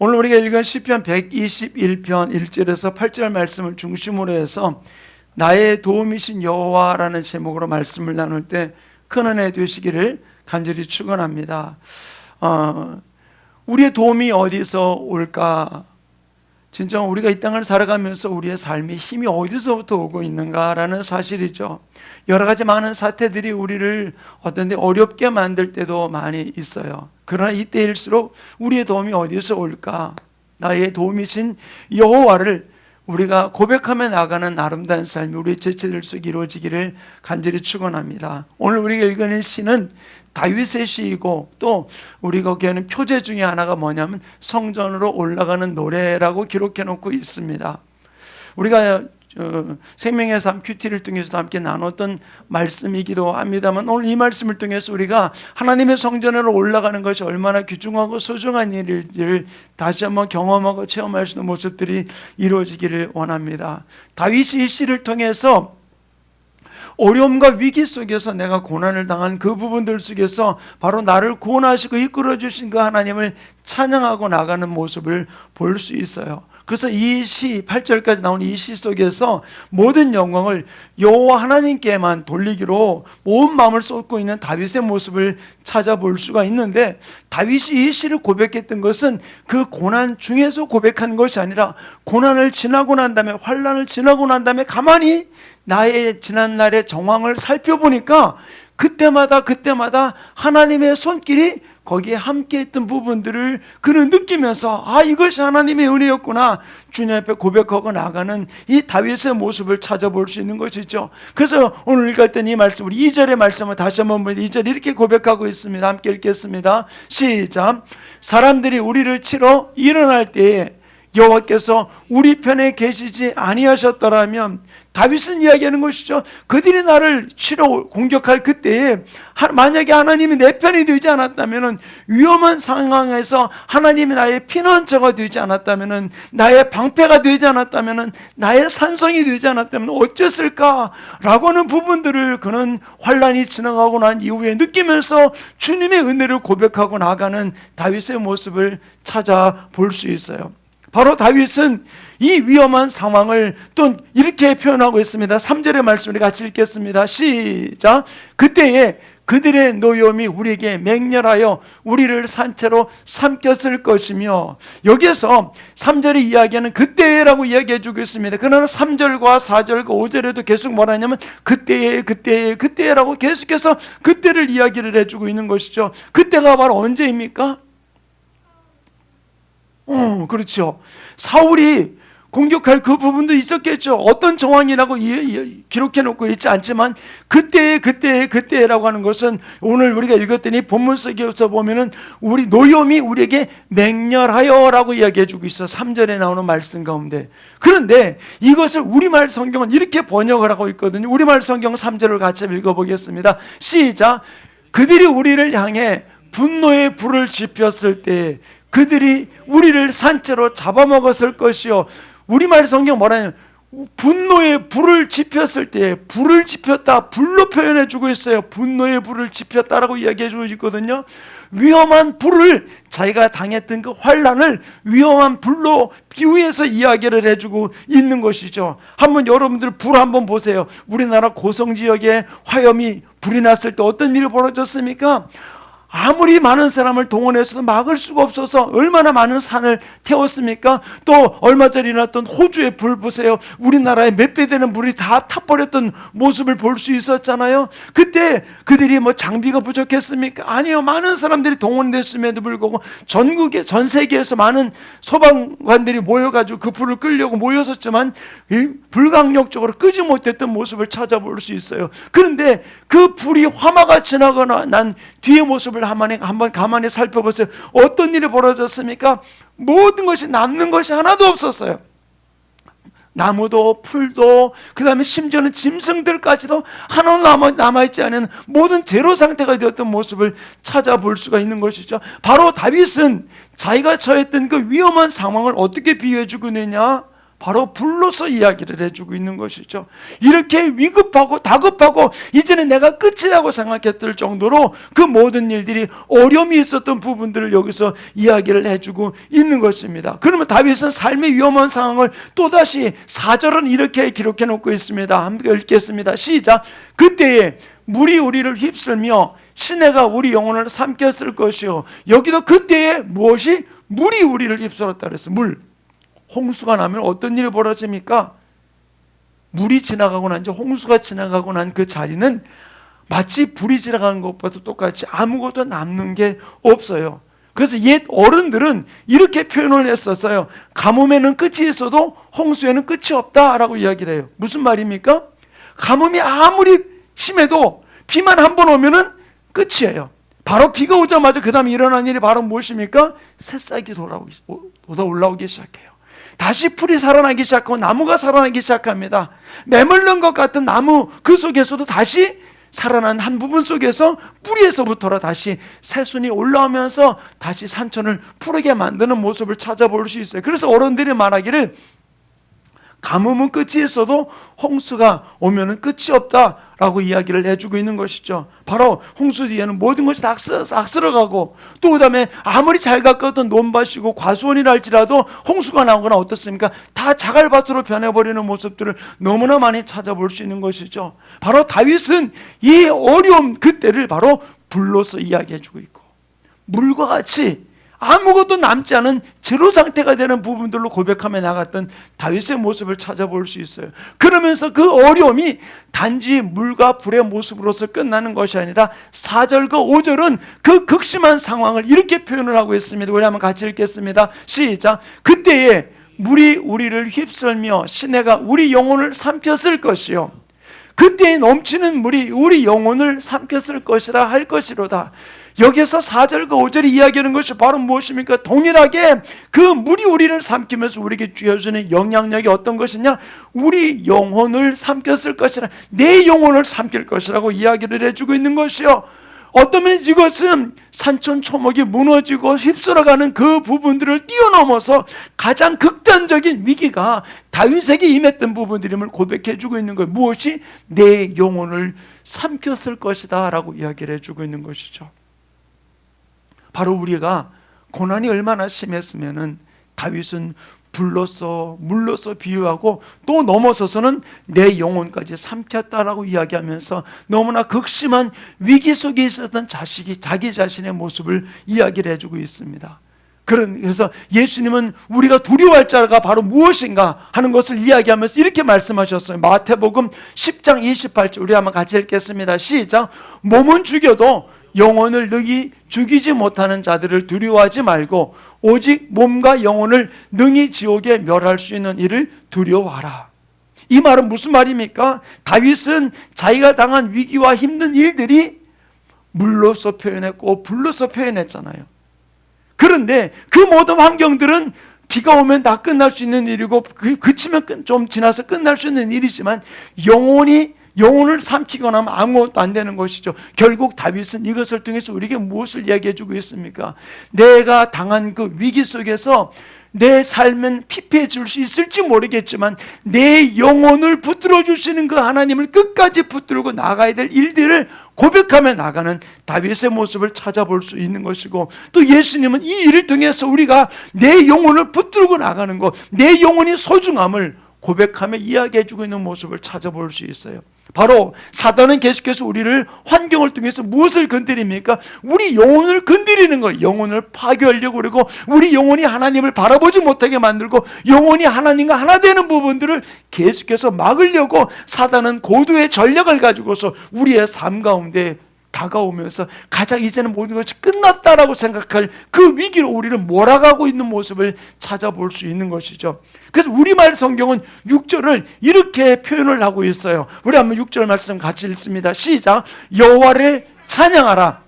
오늘 우리가 읽은 시편 121편 1절에서 8절 말씀을 중심으로 해서 나의 도움이신 여호와라는 제목으로 말씀을 나눌 때 큰 은혜 되시기를 간절히 축원합니다. 우리의 도움이 어디서 올까? 진정 우리가 이 땅을 살아가면서 우리의 삶의 힘이 어디서부터 오고 있는가라는 사실이죠. 여러 가지 많은 사태들이 우리를 어떤 데 어렵게 만들 때도 많이 있어요. 그러나 이때일수록 우리의 도움이 어디서 올까? 나의 도움이신 여호와를 우리가 고백하며 나가는 아름다운 삶이 우리의 지체들 속에 이루어지기를 간절히 축원합니다. 오늘 우리가 읽은 시는 다윗의 시이고 또 우리가 거기에는 표제 중에 하나가 뭐냐면 성전으로 올라가는 노래라고 기록해 놓고 있습니다. 우리가 생명의 삶 큐티를 통해서도 함께 나눴던 말씀이기도 합니다만 오늘 이 말씀을 통해서 우리가 하나님의 성전으로 올라가는 것이 얼마나 귀중하고 소중한 일인지를 다시 한번 경험하고 체험할 수 있는 모습들이 이루어지기를 원합니다. 다윗이 이 시를 통해서 어려움과 위기 속에서 내가 고난을 당한 그 부분들 속에서 바로 나를 구원하시고 이끌어주신 그 하나님을 찬양하고 나가는 모습을 볼 수 있어요. 그래서 이 시 8절까지 나온 이 시 속에서 모든 영광을 여호와 하나님께만 돌리기로 온 마음을 쏟고 있는 다윗의 모습을 찾아볼 수가 있는데, 다윗이 이 시를 고백했던 것은 그 고난 중에서 고백한 것이 아니라 고난을 지나고 난 다음에, 환난을 지나고 난 다음에 가만히 나의 지난날의 정황을 살펴보니까 그때마다 하나님의 손길이 거기에 함께했던 부분들을 그는 느끼면서 이것이 하나님의 은혜였구나, 주님 앞에 고백하고 나가는 이 다윗의 모습을 찾아볼 수 있는 것이죠. 그래서 오늘 읽었던 이 말씀을 2절의 말씀을 다시 한번 보면 2절 이렇게 고백하고 있습니다. 함께 읽겠습니다. 시작. 사람들이 우리를 치러 일어날 때에 여호와께서 우리 편에 계시지 아니하셨더라면, 다윗은 이야기하는 것이죠. 그들이 나를 치러 공격할 그때에 만약에 하나님이 내 편이 되지 않았다면, 위험한 상황에서 하나님이 나의 피난처가 되지 않았다면, 나의 방패가 되지 않았다면, 나의 산성이 되지 않았다면 어땠을까라고 하는 부분들을 그는 환난이 지나가고 난 이후에 느끼면서 주님의 은혜를 고백하고 나가는 다윗의 모습을 찾아볼 수 있어요. 바로 다윗은 이 위험한 상황을 또 이렇게 표현하고 있습니다. 3절의 말씀을 같이 읽겠습니다. 시작. 그때에 그들의 노여움이 우리에게 맹렬하여 우리를 산채로 삼켰을 것이며, 여기에서 3절이 이야기하는 그때라고 이야기해 주고 있습니다. 그러나 3절과 4절과 5절에도 계속 뭐라 하냐면 그때라고 계속해서 그때를 이야기를 해주고 있는 것이죠. 그때가 바로 언제입니까? 그렇죠. 사울이 공격할 그 부분도 있었겠죠. 어떤 정황이라고 기록해 놓고 있지 않지만 그때라고 하는 것은 오늘 우리가 읽었더니 본문 속에서 보면은 우리 노염이 우리에게 맹렬하여라고 이야기해 주고 있어. 3절에 나오는 말씀 가운데. 그런데 이것을 우리말 성경은 이렇게 번역을 하고 있거든요. 우리말 성경 3절을 같이 읽어보겠습니다. 시작. 그들이 우리를 향해 분노의 불을 지폈을 때 그들이 우리를 산채로 잡아먹었을 것이요. 우리말 성경 뭐라냐면 분노의 불을 지폈을 때, 불을 지폈다, 불로 표현해 주고 있어요. 분노의 불을 지폈다라고 이야기해 주고 있거든요. 위험한 불을, 자기가 당했던 그 환난을 위험한 불로 비유해서 이야기를 해주고 있는 것이죠. 한번 여러분들 불 한번 보세요. 우리나라 고성 지역에 화염이 불이 났을 때 어떤 일이 벌어졌습니까? 아무리 많은 사람을 동원해서도 막을 수가 없어서 얼마나 많은 산을 태웠습니까? 또 얼마 전에 일어났던 호주의 불 보세요. 우리나라에 몇 배 되는 불이 다 타버렸던 모습을 볼 수 있었잖아요. 그때 그들이 장비가 부족했습니까? 아니요. 많은 사람들이 동원됐음에도 불구하고 전 세계에서 많은 소방관들이 모여가지고 그 불을 끌려고 모였었지만 불강력적으로 끄지 못했던 모습을 찾아볼 수 있어요. 그런데 그 불이 화마가 지나거나 난 뒤의 모습을 한번 가만히 살펴보세요. 어떤 일이 벌어졌습니까? 모든 것이 남는 것이 하나도 없었어요. 나무도 풀도 그 다음에 심지어는 짐승들까지도 하나도 남아있지 않은 모든 제로 상태가 되었던 모습을 찾아볼 수가 있는 것이죠. 바로 다윗은 자기가 처했던 그 위험한 상황을 어떻게 비유해주고 있느냐? 바로 불로서 이야기를 해주고 있는 것이죠. 이렇게 위급하고 다급하고 이제는 내가 끝이라고 생각했을 정도로 그 모든 일들이 어려움이 있었던 부분들을 여기서 이야기를 해주고 있는 것입니다. 그러면 다윗은 삶의 위험한 상황을 또다시 4절은 이렇게 기록해 놓고 있습니다. 함께 읽겠습니다. 시작. 그때에 물이 우리를 휩쓸며 시내가 우리 영혼을 삼켰을 것이요. 여기도 그때에 무엇이? 물이 우리를 휩쓸었다 그랬어요. 물. 홍수가 나면 어떤 일이 벌어집니까? 물이 지나가고 난 뒤 홍수가 지나가고 난 그 자리는 마치 불이 지나가는 것과도 똑같이 아무것도 남는 게 없어요. 그래서 옛 어른들은 이렇게 표현을 했었어요. 가뭄에는 끝이 있어도 홍수에는 끝이 없다라고 이야기를 해요. 무슨 말입니까? 가뭄이 아무리 심해도 비만 한 번 오면은 끝이에요. 바로 비가 오자마자 그 다음에 일어난 일이 바로 무엇입니까? 새싹이 돋아 올라오기 시작해요. 다시 풀이 살아나기 시작하고 나무가 살아나기 시작합니다. 메물른 것 같은 나무 그 속에서도 다시 살아난 한 부분 속에서 뿌리에서부터라 다시 새순이 올라오면서 다시 산천을 푸르게 만드는 모습을 찾아볼 수 있어요. 그래서 어른들이 말하기를 가뭄은 끝이 있어도 홍수가 오면은 끝이 없다라고 이야기를 해주고 있는 것이죠. 바로 홍수 뒤에는 모든 것이 다 싹쓸어가고 또 그다음에 아무리 잘 가꿨던 논밭이고 과수원이라 할지라도 홍수가 나오거나 어떻습니까? 다 자갈밭으로 변해버리는 모습들을 너무나 많이 찾아볼 수 있는 것이죠. 바로 다윗은 이 어려움 그때를 바로 불로서 이야기해주고 있고 물과 같이 아무것도 남지 않은 제로 상태가 되는 부분들로 고백하며 나갔던 다윗의 모습을 찾아볼 수 있어요. 그러면서 그 어려움이 단지 물과 불의 모습으로서 끝나는 것이 아니라 4절과 5절은 그 극심한 상황을 이렇게 표현을 하고 있습니다. 우리 한번 같이 읽겠습니다. 시작. 그때에 물이 우리를 휩쓸며 시내가 우리 영혼을 삼켰을 것이요. 그때에 넘치는 물이 우리 영혼을 삼켰을 것이라 할 것이로다. 여기서 4절과 5절이 이야기하는 것이 바로 무엇입니까? 동일하게 그 물이 우리를 삼키면서 우리에게 주어지는 영향력이 어떤 것이냐? 우리 영혼을 삼켰을 것이라, 내 영혼을 삼킬 것이라고 이야기를 해주고 있는 것이요. 어떤 면에서 이것은 산천 초목이 무너지고 휩쓸어가는 그 부분들을 뛰어넘어서 가장 극단적인 위기가 다윗에게 임했던 부분들임을 고백해주고 있는 거예요. 무엇이? 내 영혼을 삼켰을 것이다 라고 이야기를 해주고 있는 것이죠. 바로 우리가 고난이 얼마나 심했으면은 다윗은 불로서 물로서 비유하고 또 넘어서서는 내 영혼까지 삼켰다라고 이야기하면서 너무나 극심한 위기 속에 있었던 자기 자신의 모습을 이야기를 해주고 있습니다. 그래서 예수님은 우리가 두려워할 자가 바로 무엇인가 하는 것을 이야기하면서 이렇게 말씀하셨어요. 마태복음 10장 28절 우리 한번 같이 읽겠습니다. 시작. 몸은 죽여도 영혼을 능히 죽이지 못하는 자들을 두려워하지 말고 오직 몸과 영혼을 능히 지옥에 멸할 수 있는 이를 두려워하라. 이 말은 무슨 말입니까? 다윗은 자기가 당한 위기와 힘든 일들이 물로서 표현했고 불로서 표현했잖아요. 그런데 그 모든 환경들은 비가 오면 다 끝날 수 있는 일이고 그치면 좀 지나서 끝날 수 있는 일이지만 영혼을 삼키거나 하면 아무것도 안 되는 것이죠. 결국 다윗은 이것을 통해서 우리에게 무엇을 이야기해 주고 있습니까? 내가 당한 그 위기 속에서 내 삶은 피폐해질 수 있을지 모르겠지만 내 영혼을 붙들어 주시는 그 하나님을 끝까지 붙들고 나가야 될 일들을 고백하며 나가는 다윗의 모습을 찾아볼 수 있는 것이고, 또 예수님은 이 일을 통해서 우리가 내 영혼을 붙들고 나가는 것, 내 영혼이 소중함을 고백하며 이야기해주고 있는 모습을 찾아볼 수 있어요. 바로 사단은 계속해서 우리를 환경을 통해서 무엇을 건드립니까? 우리 영혼을 건드리는 거예요. 영혼을 파괴하려고 그러고 우리 영혼이 하나님을 바라보지 못하게 만들고 영혼이 하나님과 하나 되는 부분들을 계속해서 막으려고 사단은 고도의 전략을 가지고서 우리의 삶 가운데 다가오면서 가장 이제는 모든 것이 끝났다라고 생각할 그 위기로 우리를 몰아가고 있는 모습을 찾아볼 수 있는 것이죠. 그래서 우리말 성경은 6절을 이렇게 표현을 하고 있어요. 우리 한번 6절 말씀 같이 읽습니다. 시작. 여호와를 찬양하라.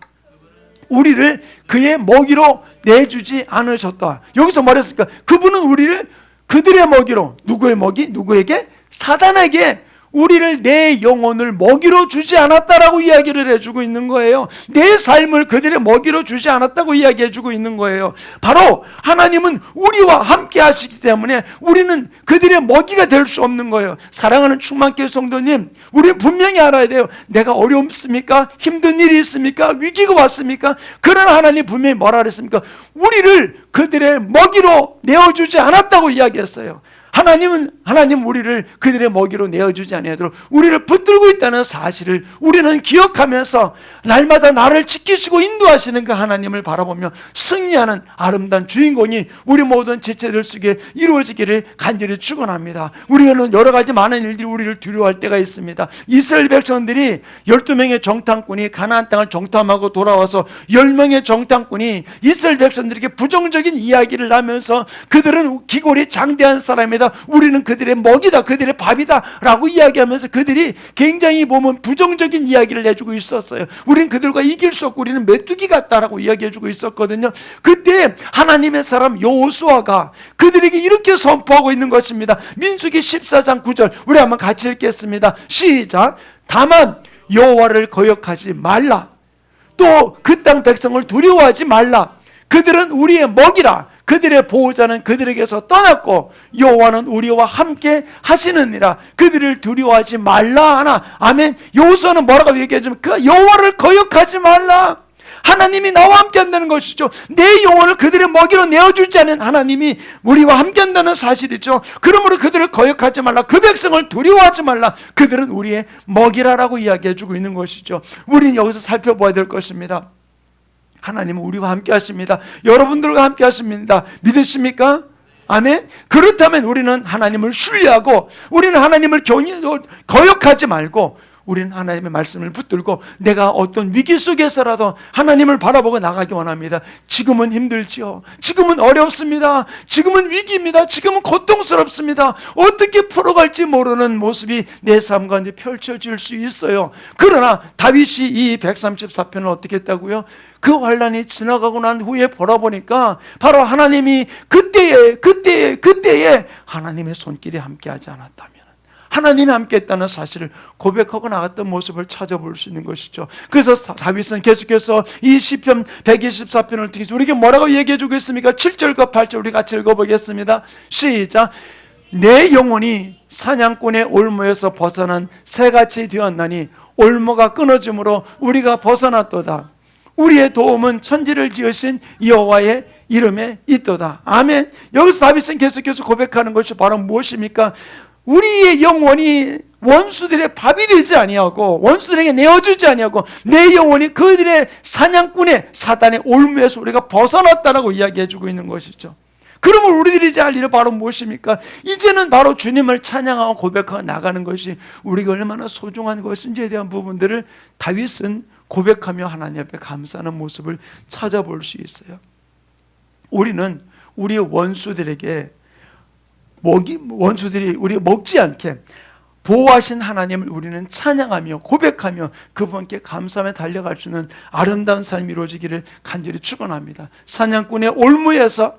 우리를 그의 먹이로 내주지 않으셨다. 여기서 말했으니까 그분은 우리를 그들의 먹이로, 누구의 먹이? 누구에게? 사단에게 우리를 내 영혼을 먹이로 주지 않았다라고 이야기를 해주고 있는 거예요. 내 삶을 그들의 먹이로 주지 않았다고 이야기해주고 있는 거예요. 바로 하나님은 우리와 함께 하시기 때문에 우리는 그들의 먹이가 될 수 없는 거예요. 사랑하는 충만교회 성도님, 우리는 분명히 알아야 돼요. 내가 어려움 있습니까? 힘든 일이 있습니까? 위기가 왔습니까? 그러나 하나님 분명히 뭐라 그랬습니까? 우리를 그들의 먹이로 내어주지 않았다고 이야기했어요. 하나님 우리를 그들의 먹이로 내어주지 아니하도록 우리를 붙들고 있다는 사실을 우리는 기억하면서 날마다 나를 지키시고 인도하시는 그 하나님을 바라보며 승리하는 아름다운 주인공이 우리 모든 지체들 속에 이루어지기를 간절히 축원합니다. 우리는 여러 가지 많은 일들이 우리를 두려워할 때가 있습니다. 이스라엘 백성들이 12명의 정탐꾼이 가나안 땅을 정탐하고 돌아와서 10명의 정탐꾼이 이스라엘 백성들에게 부정적인 이야기를 하면서 그들은 기골이 장대한 사람이다, 우리는 그들의 먹이다, 그들의 밥이다 라고 이야기하면서 그들이 굉장히 보면 부정적인 이야기를 해주고 있었어요. 우리는 그들과 이길 수 없고 우리는 메뚜기 같다라고 이야기해주고 있었거든요. 그때 하나님의 사람 여호수아가 그들에게 이렇게 선포하고 있는 것입니다. 민수기 14장 9절 우리 한번 같이 읽겠습니다. 시작. 다만 여호와를 거역하지 말라. 또 그 땅 백성을 두려워하지 말라. 그들은 우리의 먹이라. 그들의 보호자는 그들에게서 떠났고 여호와는 우리와 함께 하시느니라. 그들을 두려워하지 말라 하나. 아멘. 여호수아는 뭐라고 얘기하냐면 그 여호와를 거역하지 말라. 하나님이 나와 함께 한다는 것이죠. 내 영혼을 그들의 먹이로 내어주지 않은 하나님이 우리와 함께 한다는 사실이죠. 그러므로 그들을 거역하지 말라. 그 백성을 두려워하지 말라. 그들은 우리의 먹이라라고 이야기해주고 있는 것이죠. 우리는 여기서 살펴봐야 될 것입니다. 하나님은 우리와 함께 하십니다. 여러분들과 함께 하십니다. 믿으십니까? 아멘. 그렇다면 우리는 하나님을 신뢰하고 우리는 하나님을 거역하지 말고 우리는 하나님의 말씀을 붙들고 내가 어떤 위기 속에서라도 하나님을 바라보고 나가기 원합니다. 지금은 힘들지요. 지금은 어렵습니다. 지금은 위기입니다. 지금은 고통스럽습니다. 어떻게 풀어갈지 모르는 모습이 내 삶 가운데 펼쳐질 수 있어요. 그러나 다윗이 이 134편을 어떻게 했다고요? 그 환란이 지나가고 난 후에 돌아보니까 바로 하나님이 그때에 하나님의 손길이 함께하지 않았다면 하나님이 함께했다는 사실을 고백하고 나갔던 모습을 찾아볼 수 있는 것이죠. 그래서 다윗은 계속해서 이 시편 124편을 통해서 우리에게 뭐라고 얘기해 주고 있습니까? 7절과 8절 우리 같이 읽어보겠습니다. 시작. 내 영혼이 사냥꾼의 올무에서 벗어난 새같이 되었나니 올무가 끊어짐으로 우리가 벗어났도다. 우리의 도움은 천지를 지으신 여호와의 이름에 있도다. 아멘. 여기서 다윗은 계속해서 고백하는 것이 바로 무엇입니까? 우리의 영혼이 원수들의 밥이 되지 아니하고 원수들에게 내어주지 아니하고 내 영혼이 그들의 사냥꾼의 사단의 올무에서 우리가 벗어났다라고 이야기해주고 있는 것이죠. 그러면 우리들이 이제 할 일은 바로 무엇입니까? 이제는 바로 주님을 찬양하고 고백하고 나가는 것이 우리가 얼마나 소중한 것인지에 대한 부분들을 다윗은 고백하며 하나님 앞에 감사하는 모습을 찾아볼 수 있어요. 우리는 우리의 원수들에게 원수들이 우리 먹지 않게 보호하신 하나님을 우리는 찬양하며 고백하며 그분께 감사하며 달려갈 수 있는 아름다운 삶이 이루어지기를 간절히 축원합니다. 사냥꾼의 올무에서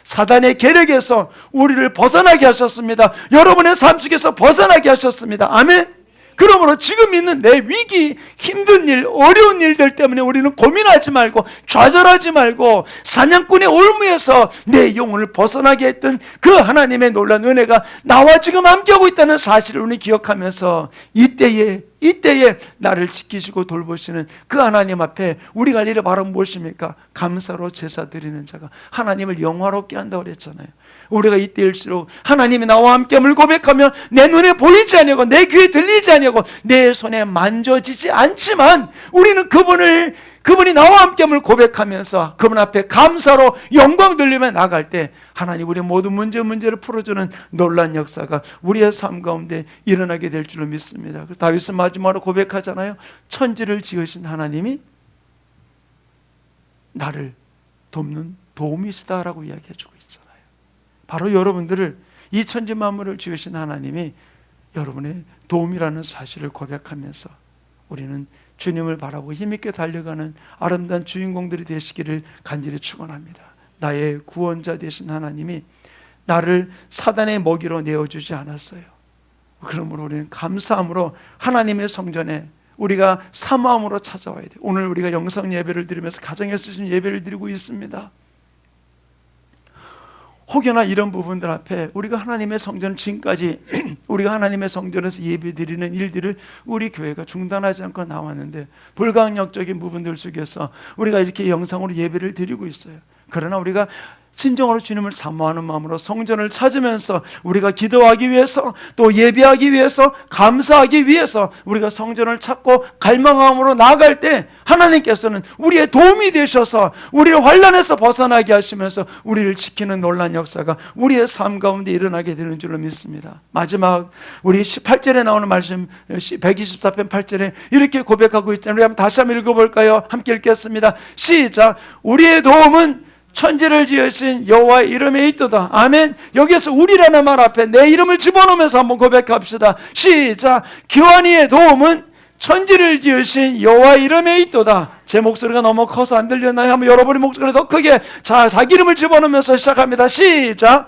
사단의 계략에서 우리를 벗어나게 하셨습니다. 여러분의 삶 속에서 벗어나게 하셨습니다. 아멘. 그러므로 지금 있는 내 위기, 힘든 일, 어려운 일들 때문에 우리는 고민하지 말고 좌절하지 말고 사냥꾼의 올무에서 내 영혼을 벗어나게 했던 그 하나님의 놀라운 은혜가 나와 지금 함께하고 있다는 사실을 우리 기억하면서 이때에 나를 지키시고 돌보시는 그 하나님 앞에 우리가 할 일이 바로 무엇입니까? 감사로 제사 드리는 자가 하나님을 영화롭게 한다고 그랬잖아요. 우리가 이때일수록 하나님이 나와 함께함을 고백하며 내 눈에 보이지 아니하고 내 귀에 들리지 아니하고 내 손에 만져지지 않지만 우리는 그분이 나와 함께함을 고백하면서 그분 앞에 감사로 영광 돌리며 나갈 때 하나님 우리의 모든 문제를 풀어주는 놀라운 역사가 우리의 삶 가운데 일어나게 될 줄로 믿습니다. 다윗은 마지막으로 고백하잖아요. 천지를 지으신 하나님이 나를 돕는 도움이시다라고 이야기해주고 있잖아요. 바로 여러분들을 이 천지 만물을 지으신 하나님이 여러분의 도움이라는 사실을 고백하면서 우리는 주님을 바라보고 힘있게 달려가는 아름다운 주인공들이 되시기를 간절히 축원합니다. 나의 구원자 되신 하나님이 나를 사단의 먹이로 내어주지 않았어요. 그러므로 우리는 감사함으로 하나님의 성전에 우리가 사모함으로 찾아와야 돼요. 오늘 우리가 영성 예배를 드리면서 가정에서 주신 예배를 드리고 있습니다. 혹여나 이런 부분들 앞에 우리가 하나님의 성전을 지금까지 우리가 하나님의 성전에서 예배드리는 일들을 우리 교회가 중단하지 않고 나왔는데 불가항력적인 부분들 속에서 우리가 이렇게 영상으로 예배를 드리고 있어요. 그러나 우리가 진정으로 주님을 사모하는 마음으로 성전을 찾으면서 우리가 기도하기 위해서 또 예배하기 위해서 감사하기 위해서 우리가 성전을 찾고 갈망함으로 나아갈 때 하나님께서는 우리의 도움이 되셔서 우리를 환난에서 벗어나게 하시면서 우리를 지키는 놀라운 역사가 우리의 삶 가운데 일어나게 되는 줄로 믿습니다. 마지막 우리 18절에 나오는 말씀 124편 8절에 이렇게 고백하고 있잖아요. 우리 한번 다시 한번 읽어볼까요? 함께 읽겠습니다. 시작. 우리의 도움은 천지를 지으신 여호와의 이름에 있도다. 아멘. 여기에서 우리라는 말 앞에 내 이름을 집어넣으면서 한번 고백합시다. 시작. 기완이의 도움은 천지를 지으신 여호와의 이름에 있도다. 제 목소리가 너무 커서 안 들렸나요? 한번 여러분의 목소리가 더 크게. 자, 자기 이름을 집어넣으면서 시작합니다. 시작.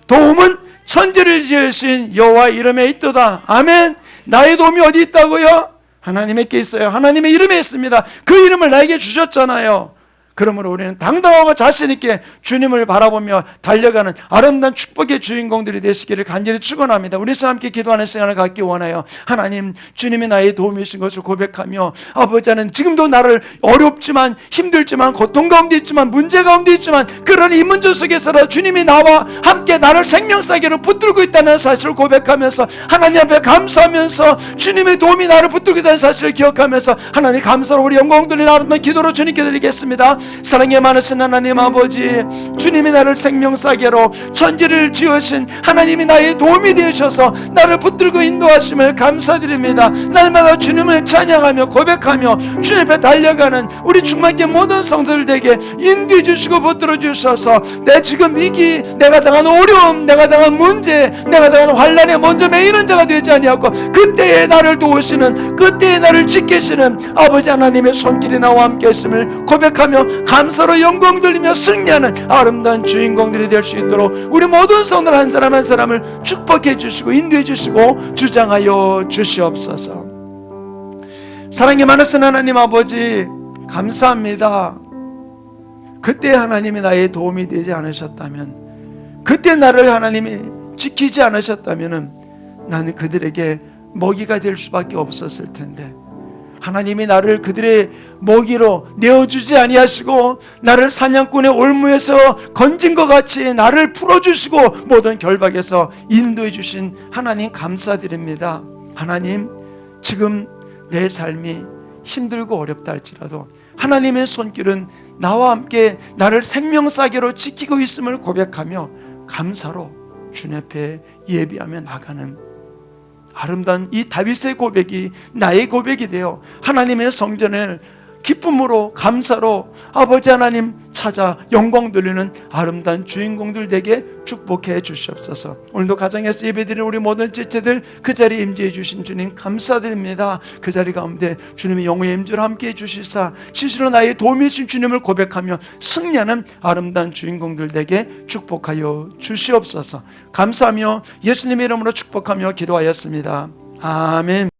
도움은 천지를 지으신 여호와의 이름에 있도다. 아멘. 나의 도움이 어디 있다고요? 하나님께 있어요. 하나님의 이름에 있습니다. 그 이름을 나에게 주셨잖아요. 그러므로 우리는 당당하고 자신 있게 주님을 바라보며 달려가는 아름다운 축복의 주인공들이 되시기를 간절히 축원합니다. 우리 함께 기도하는 시간을 갖기 원해요. 하나님, 주님이 나의 도움이신 것을 고백하며 아버지 하나님, 지금도 나를 어렵지만 힘들지만 고통 가운데 있지만 문제 가운데 있지만 그런 이 문제 속에서라도 주님이 나와 함께 나를 생명사계로 붙들고 있다는 사실을 고백하면서 하나님 앞에 감사하면서 주님의 도움이 나를 붙들고 있다는 사실을 기억하면서 하나님 감사로 우리 영광 돌리는 아름다운 기도로 주님께 드리겠습니다. 사랑에 많으신 하나님 아버지, 주님이 나를 생명사계로 천지를 지으신 하나님이 나의 도움이 되셔서 나를 붙들고 인도하심을 감사드립니다. 날마다 주님을 찬양하며 고백하며 주님 앞에 달려가는 우리 충만케 모든 성도들에게 인도해 주시고 붙들어 주셔서 내 지금 위기, 내가 당한 어려움, 내가 당한 문제, 내가 당한 환난에 먼저 매이는 자가 되지 아니하고 그때에 나를 도우시는, 그때에 나를 지키시는 아버지 하나님의 손길이 나와 함께 했음을 고백하며 감사로 영광 돌리며 승리하는 아름다운 주인공들이 될 수 있도록 우리 모든 성도들 한 사람 한 사람을 축복해 주시고 인도해 주시고 주장하여 주시옵소서. 사랑이 많으신 하나님 아버지, 감사합니다. 그때 하나님이 나의 도움이 되지 않으셨다면, 그때 나를 하나님이 지키지 않으셨다면 나는 그들에게 먹이가 될 수밖에 없었을 텐데 하나님이 나를 그들의 먹이로 내어주지 아니하시고 나를 사냥꾼의 올무에서 건진 것 같이 나를 풀어주시고 모든 결박에서 인도해 주신 하나님 감사드립니다. 하나님, 지금 내 삶이 힘들고 어렵다 할지라도 하나님의 손길은 나와 함께 나를 생명사계로 지키고 있음을 고백하며 감사로 주님 앞에 예비하며 나가는 아름다운 이 다윗의 고백이 나의 고백이 되어 하나님의 성전을 기쁨으로 감사로 아버지 하나님 찾아 영광 돌리는 아름다운 주인공들 되게 축복해 주시옵소서. 오늘도 가정에서 예배드리는 우리 모든 지체들 그 자리에 임재해 주신 주님 감사드립니다. 그 자리 가운데 주님의 영혼의 임재를 함께 해 주시사 실제로 나의 도움이신 주님을 고백하며 승리하는 아름다운 주인공들 되게 축복하여 주시옵소서. 감사하며 예수님의 이름으로 축복하며 기도하였습니다. 아멘.